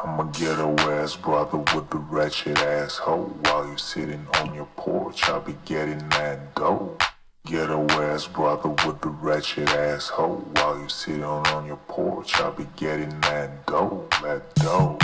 I'm a ghetto ass brother with the ratchet ass hoe. While you sitting on your porch, I'll be getting that dough. Ghetto ass brother with the ratchet ass hoe. While you sitting on your porch, I'll be getting that dough, that dough.